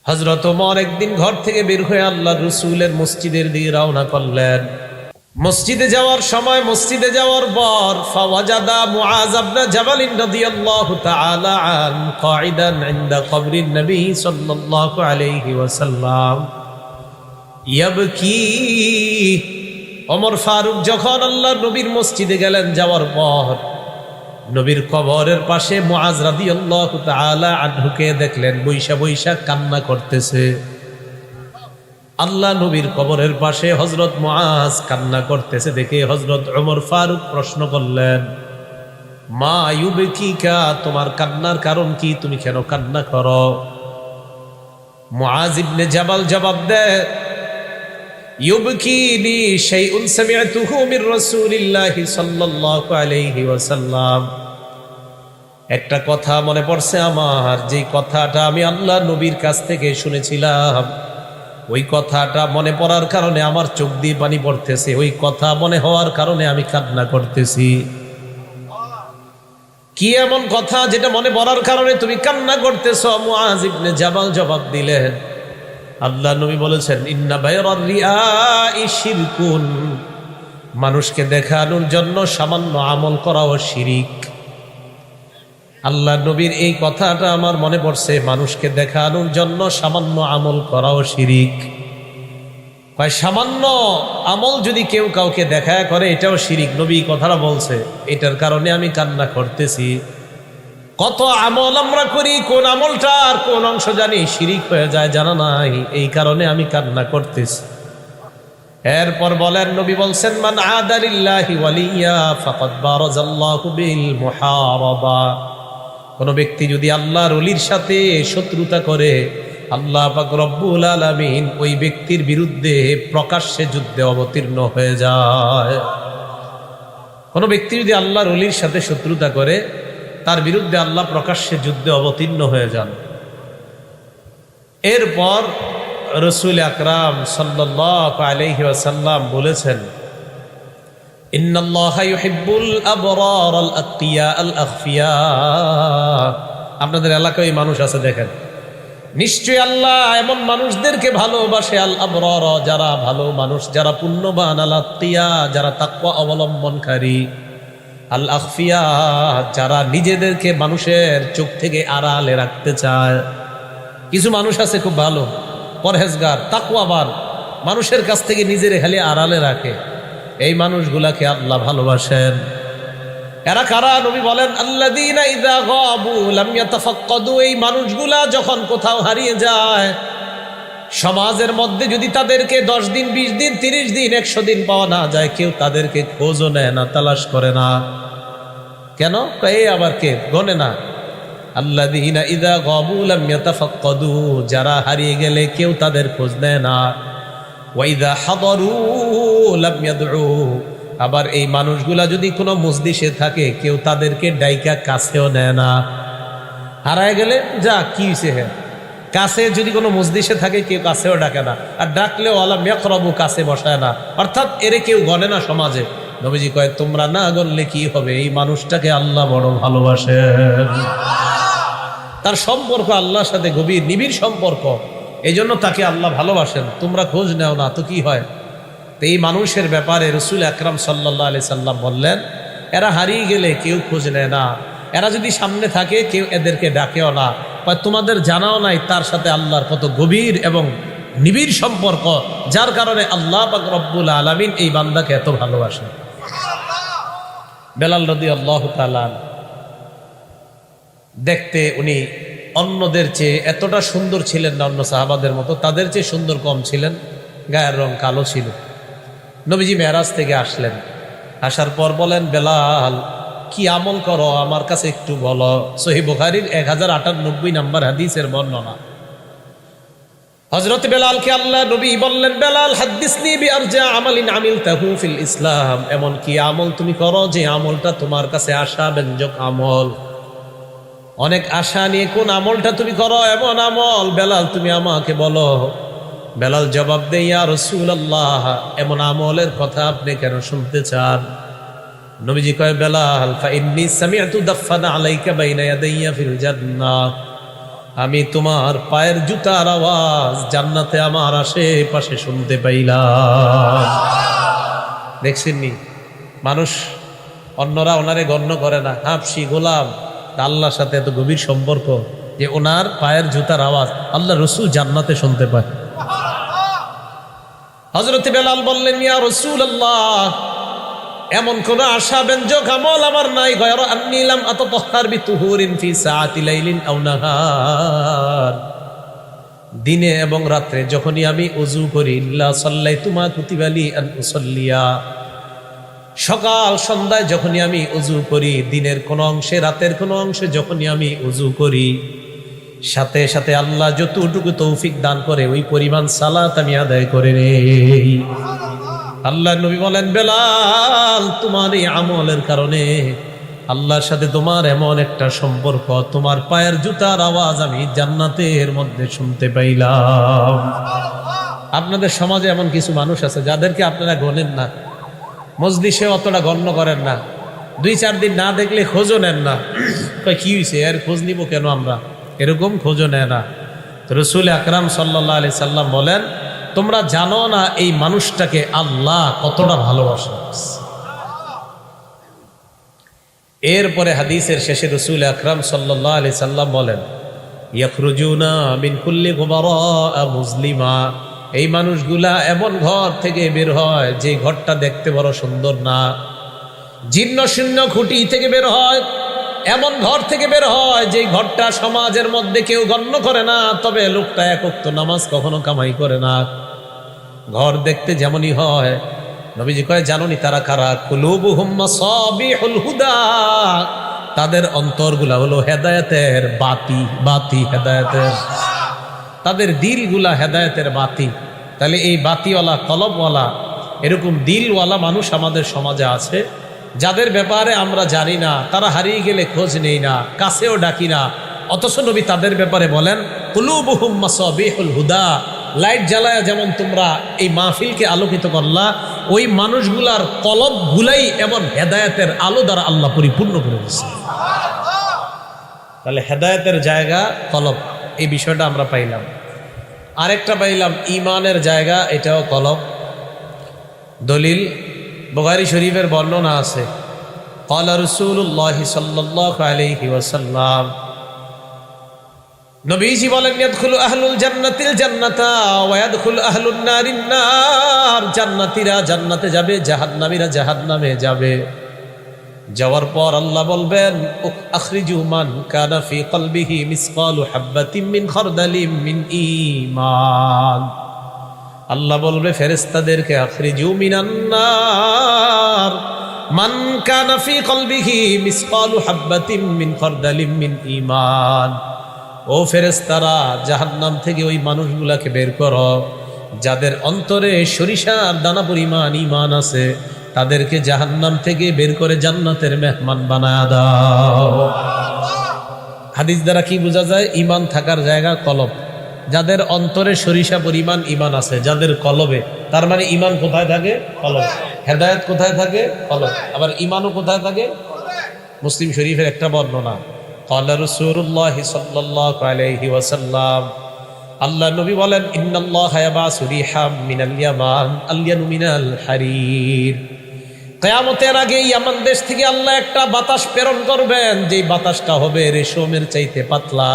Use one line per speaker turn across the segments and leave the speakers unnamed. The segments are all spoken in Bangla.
হযরত ওমর একদিন ঘর থেকে বের হয়ে আল্লাহর রাসূলের মসজিদের দিকে রওনা করলেন। মসজিদে যাওয়ার সময়, মসজিদে যাওয়ার পর ফাওয়াজাদা মুআজ ইবনে জাবাল রাদিয়াল্লাহু তাআলা আন কাঈদান ইনদা কবরিন নবী সাল্লাল্লাহু আলাইহি ওয়াসাল্লাম ইয়াবকি। ওমর ফারুক যখন আল্লাহর নবীর মসজিদে গেলেন, যাওয়ার পর নবীর কবরের পাশে মুআজ রাদিয়াল্লাহু তাআলা আনহুকে দেখলেন বৈশা বৈশা কান্না করতেছে। আল্লাহ নবীর কবরের পাশে হযরত মুআজ কান্না করতেছে দেখে হযরত ওমর ফারুক প্রশ্ন করলেন, মা ইউবকিকা, তোমার কান্নার কারণ কি? তুমি কেন কান্না করো? মুআজ ইবনে জাবাল জবাব দেয়, ইউবকিনি শাইউন সামি'তুহু মির রাসূলিল্লাহি সাল্লাল্লাহু আলাইহি ওয়াসাল্লাম। একটা কথা মনে পড়ছে আমার, যে কথাটা আমি আল্লাহ নবীর কাছ থেকে শুনেছিলাম, ওই কথাটা মনে পড়ার কারণে আমার চোখ দিয়ে পানি পড়তেছে। ওই কথা মনে হওয়ার কারণে আমি কান্না করতেছি। কি এমন কথা যেটা মনে পড়ার কারণে তুমি কান্না করতেছো? মুআজ ইবনে জাবাল জবাব দিলেন, আল্লাহ নবী বলেছেন, ইন্না বাইরার রিয়াই শিরকুন, মানুষকে দেখানোর জন্য সামান্য আমল করাও শিরিক। আল্লাহ নবীর এই কথাটা আমার মনে পড়ছে, মানুষকে দেখানোর জন্য সামান্য আমল করাও শিরিক। কয় সামান্য আমল যদি কেউ কাউকে দেখায় করে এটাও শিরিক। নবী কথাটা বলছে, এটার কারণে আমি কান্না করতেছি। কত আমল আমরা করি, কোন আমলটা আর কোন অংশ জানি শিরিক হয়ে যায় জানা নাই, এই কারণে আমি কান্না করতেছি। এরপর বলেন, নবী বলছেন, মান আদা লিল্লাহি ওয়ালিয়া ফাকাদ বারাজাল্লাহু বিল মুহারাবা। কোন ব্যক্তি যদি আল্লাহর ওলির সাথে শত্রুতা করে, আল্লাহ পাক রব্বুল আলামিন ওই ব্যক্তির বিরুদ্ধে প্রকাশ্যে যুদ্ধে অবতীর্ণ হয়ে যায়। কোন ব্যক্তি যদি আল্লাহর ওলির সাথে শত্রুতা করে, তার বিরুদ্ধে আল্লাহ প্রকাশ্যে যুদ্ধে অবতীর্ণ হয়ে যান। এরপর রাসূল আকরাম সাল্লাল্লাহু আলাইহি ওয়াসাল্লাম বলেছেন, ইন্নাল্লাহা ইউহিব্বুল আবরার আল আতকিয়া আল আখফিয়া। আপনাদের এলাকায় মানুষ আছে দেখেন, নিশ্চয়ই আল্লাহ এমন মানুষদেরকে ভালোবাসে, আল আবরার, যারা ভালো মানুষ, যারা পুণ্যবান, আল আতকিয়া, যারা তাকওয়া অবলম্বনকারী, আল আখফিয়া, যারা নিজেদেরকে মানুষের চোখ থেকে আড়ালে রাখতে চায়। কিছু মানুষ আছে খুব ভালো, পরহেজগার, তাকওয়াবান, মানুষের কাছ থেকে নিজের খালি আড়ালে রাখে। এই মানুষগুলাকে আল্লাহ ভালোবাসেন। এরা কারা? নবী বলেন, আল্লাযীনা ইযা গাবু লাম ইয়াতাফাক্কাদু। এই মানুষগুলা যখন কোথাও হারিয়ে যায়, সমাজের মধ্যে যদি তাদেরকে 10 দিন, 20 দিন, 30 দিন, 100 দিন পাওয়া না যায়, কেউ তাদেরকে খোঁজও নেয় না, তালাশ করে না। কেন? এই আবার কে গনে না। আল্লাযীনা ইযা গাবু লাম ইয়াতাফাক্কাদু, যারা হারিয়ে গেলে কেউ তাদের খোঁজ নেয় না। ওয়া ইযা হাদারু লাম ইয়াদউ। আবার এই মানুষগুলা যদি কোনো মজলিসে থাকে, কেউ তাদেরকে ডাইকা কাছেও নেয় না। হারায় গেলে যা কি হইছে, হ্যাঁ, কাছে যদি কোনো মজলিসে থাকে কেউ কাছেও ডাকে না, আর ডাকলেও আলাম ইয়াকরাবু, কাছে বসায় না, অর্থাৎ এরে কেউ গণে না সমাজে। নবীজি কয়, তোমরা না গণলে কি হবে? এই মানুষটাকে আল্লাহ বড় ভালোবাসেন, তার সম্পর্ক আল্লাহর সাথে গভীর নিবিড় সম্পর্ক, এই জন্য তাকে আল্লাহ ভালোবাসেন। তোমরা খোঁজ নেও না তো কি হয়? তো এই মানুষের ব্যাপারে রাসূল আকরাম সাল্লাল্লাহু আলাইহি সাল্লাম বললেন, এরা হারিয়ে গেলে কেউ খোঁজ নেয় না, এরা যদি সামনে থাকে কেউ এদেরকে ডাকেও না। তোমাদের জানাও নাই তার সাথে আল্লাহর কত গভীর এবং নিবিড় সম্পর্ক, যার কারণে আল্লাহ পাক রব্বুল আলামিন এই বান্দাকে এত ভালোবাসেন। বেলাল রাদিয়াল্লাহু তাআলা দেখতে উনি অন্যদের চেয়ে এতটা সুন্দর ছিলেন না, অন্য সাহাবাদের মতো, তাদের চেয়ে সুন্দর কম ছিলেন, গায়ের রং কালো ছিল। নবীজি মেরাজ থেকে আসলেন, আসার পর বলেন, বেলাল কি আমল করো আমার কাছে একটু বলো। সহিহ বুখারীর 1098 নম্বর হাদিসের বর্ণনা। হযরত বেলালকে আল্লাহ নবী বললেন, বেলাল হাদিসনি বিআরজা আমালিন আমিলতাহু ফিল ইসলাম। এমন কি আমল তুমি করো যে আমলটা তোমার কাছে আশাব্যঞ্জক আমল? অনেক আশা নিয়ে কোন আমলটা তুমি করো, এমন আমল বেলাল তুমি আমাকে বলো। বেলাল জবাব দেয়, ইয়া রাসূলুল্লাহ, এমন আমলের কথা আপনি কেন শুনতে চান? নবীজি কয়, বেলাল, ফা ইন্নী সামি'তু দাফানা আলাইকা বাইনা ইয়াদাইয়া ফিল জান্নাহ। আমি তোমার পায়ের জুতার আওয়াজ জান্নাতে আমার আশেপাশে শুনতে পাইলাম। দেখছেন নি, মানুষ অন্যরা ওনারে গণ্য করে না, হাফসি গোলাম, আল্লাহর সাথে এত গভীর সম্পর্ক যে ওনার পায়ের জুতার আওয়াজ আল্লাহ রসুল জান্নাতে শুনতে পায়। হযরত বেলাল বললেন, ইয়া রাসূলুল্লাহ, এমন কোন আশা ব্যঞ্জক আমল আমার নাই, গায়রা আন্নী লাম আতাতাহহার বিতুহুরিন ফি সাআতি লাইলিন আও নাহার। দিনে এবং রাত্রে যখনই আমি ওযু করি, ইল্লা সাল্লাইতু মা কুতিবা লি আন উসাল্লিয়া, সকাল সন্ধ্যায় যখনই আমি ওযু করি, দিনের কোন অংশে রাতের কোন অংশে যখনই আমি ওযু করি, সাথে সাথে আল্লাহ যতটুকু তৌফিক দান করে ওই পরিমাণ সালাত আমি আদায় করে নেই। আল্লাহ নবী বলেন, বেলাল, তোমার এই আমলের কারণে আল্লাহর সাথে তোমার এমন একটা সম্পর্ক, তোমার পায়ের জুতার আওয়াজ আমি জান্নাতের মধ্যে শুনতে পাইলাম। আপনাদের সমাজে এমন কিছু মানুষ আছে যাদেরকে আপনারা গণেন না, মজলিসে অতটা গণ্য করেন না, 2-4 দিন না দেখলে খোঁজও নেন না। কি হয়েছে এর খোঁজ নিব কেন আমরা, এরকম খোঁজও নেয় না। তো রাসূল আকরাম সাল্লাল্লাহু আলাইহি সাল্লাম বলেন, তোমরা জানো না এই মানুষটাকে আল্লাহ কতটা ভালোবাসে। এরপরে হাদিসের শেষে রাসূল আকরাম সাল্লাল্লাহু আলাইহি সাল্লাম বলেন, ইয়াখরুজুনা মিন কুল্লি গুবারা মুসলিমা, এই মানুষগুলা এমন ঘর থেকে বের হয় যে ঘরটা দেখতে বড় সুন্দর না, জীর্ণ শীর্ণ খুঁটি থেকে বের হয়, এমন ঘর থেকে বের হয় যে ঘরটা সমাজের মধ্যে কেউ গণ্য করে না, তবে লোকটা এক ওয়াক্ত নামাজ কখনো কামাই করে না। ঘর দেখতে যেমনই হয়, নবীজি কয়, জানোনি তারা কারা? কুলুবুহুম মাসাবিহুল হুদা, তাদের অন্তরগুলা হলো হেদায়েতের বাতি, বাতি হেদায়েতের, তাদের দিলগুলা হেদায়েতের বাতি। তাহলে এই বাতিওয়ালা, কলবওয়ালা, এরকম দিলওয়ালা মানুষ আমাদের সমাজে আছে, যাদের ব্যাপারে আমরা জানি না, তারা হারিয়ে গেলে খোঁজ নেই না, কাছেও ডাকি না, অথচ নবী তাদের ব্যাপারে বলেন, কুলুবুহুম মাসাবিহুল হুদা, লাইট জ্বালায়া যেমন তোমরা এই মাহফিলকে আলোকিত করলা, ওই মানুষগুলার কলবগুলাই এমন হেদায়েতের আলো দ্বারা আল্লাহ পরিপূর্ণ করে দিচ্ছে। তাহলে হেদায়েতের জায়গা কলব, এই বিষয়টা আমরা পাইলাম। আরেকটা পাইলাম ইমানের জায়গা, এটাও কলব। দলিল বুখারী শরীফের বর্ণনা আছে, ক্বালা রাসূলুল্লাহ সাল্লাল্লাহু আলাইহি ওয়াসাল্লাম, নবীজি বলেন, ইয়াদখুলু আহলুল জান্নাতিল জান্নাতা ওয়া ইয়াদখুলু আহলুন নারিন নার, জান্নাতীরা জান্নাতে যাবে, জাহান্নামীরা জাহান্নামে যাবে। যাওয়ার পর আল্লাহ বলবেন, আখরিজু মান কানা ফি কলবিহি মিসকালু হাববাতিন মিন খারদালিম মিন ঈমান। আল্লাহ বলবে ফেরেশতাদেরকে, আখরিজু মিনান নার মান কানা ফি কলবিহি মিসকালু হাববাতিন মিন খারদালিম মিন ঈমান। ও ফেরেশতারা, জাহান্নাম থেকে ওই মানুষগুলাকে বের করো যাদের অন্তরে সরিষার দানা পরিমাণ ঈমান আছে, তাদেরকে জাহান্নাম থেকে বের করে জান্নাতের মেহমান বানায় দাও। হাদিস দ্বারা কি বোঝা যায়? ঈমান থাকার জায়গা কলব। যাদের অন্তরে সরিষা পরিমাণ ঈমান আছে, যাদের কলবে, তার মানে ঈমান কোথায় থাকে? কলব। হেদায়েত কোথায় থাকে? কলব। আবার ঈমানও কোথায় থাকে? মুসলিম শরীফের একটা বর্ণনা, ক্বালা রাসূলুল্লাহ সাল্লাল্লাহু আলাইহি ওয়াসাল্লাম, আল্লাহ নবী বলেন, ইন্নাল্লাহা ইয়াবাসু রিহাম মিনাল ইয়ামান আলয়ানু মিনাল হারির। কিয়ামতের আগে ইয়ামান দেশ থেকে আল্লাহ একটা বাতাস প্রেরণ করবেন, যেই বাতাসটা হবে রেশমের চাইতে পাতলা।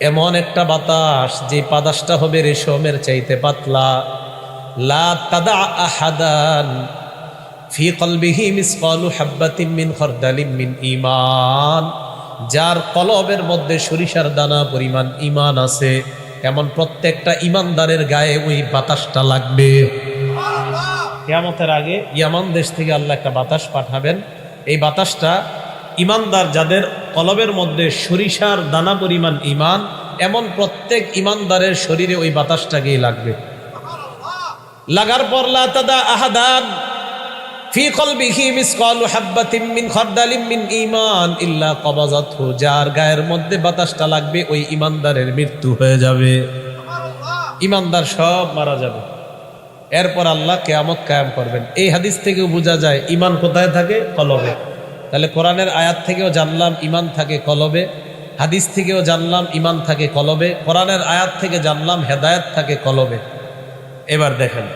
এমন একটা বাতাস, যে বাতাসটা হবে রেশমের চাইতে পাতলা। লা তাদা আহাদান ফি কলবিহি মিসকালু হাববাতিন মিন খারদালিম মিন ঈমান, যার কলবের মধ্যে সরিষার দানা পরিমাণ ঈমান আছে, এমন প্রত্যেকটা ঈমানদারের গায়ে ওই বাতাসটা লাগবে। কিয়ামতের আগে ইয়ামান দেশ থেকে আল্লাহ একটা বাতাস পাঠাবেন, এই বাতাসটা ঈমানদার যাদের কলবের মধ্যে সরিষার দানা পরিমাণ ঈমান, এমন প্রত্যেক ঈমানদারের শরীরে ওই বাতাসটা গিয়ে লাগবে। লাগার পর লা তাদা আহাদান ফি কলবিহি মিসকালু হাববাতিন মিন খারদালিম মিন ঈমান ইল্লা কবাযাতহু, যার গায়ের মধ্যে বাতাসটা লাগবে ওই ঈমানদারের মৃত্যু হয়ে যাবে, ঈমানদার সব মারা যাবে। এরপর আল্লাহ কিয়ামত কায়েম করবেন। এই হাদিস থেকেও বোঝা যায় ঈমান কোথায় থাকে? কলবে। তাহলে কোরআনের আয়াত থেকেও জানলাম ঈমান থাকে কলবে, হাদিস থেকেও জানলাম ইমান থাকে কলবে, কোরআনের আয়াত থেকে জানলাম হেদায়েত থাকে কলবে। এবার দেখেন,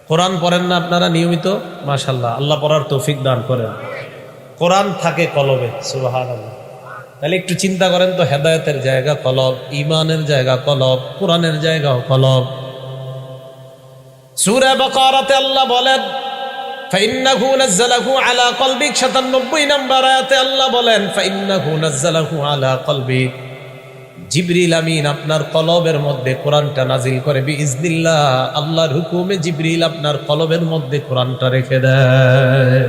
কোরআন পড়েন না আপনারা নিয়মিত? মাশাআল্লাহ, আল্লাহ পড়ার তৌফিক দান করেন। কোরআন থাকে কলবে, সুবহানাল্লাহ। তাহলে একটু চিন্তা করেন তো, হেদায়েতের জায়গা কলব, ইমানের জায়গা কলব, কোরআনের জায়গাও কলব। সূরা বাকারাতে আল্লাহ বলেন ফাইন্নাহু নাযালাহু আলা কলবিক, ৯৭ নম্বর আয়াতে আল্লাহ বলেন ফাইন্নাহু নাযালাহু আলা কলবিক, জিবরিল আমিন আপনার কলবের মধ্যে কোরআনটা নাজিল করে বিইজনিল্লাহ, আল্লাহর হুকুমে জিবরিল আপনার কলবের মধ্যে কোরআনটা রেখে দেয়।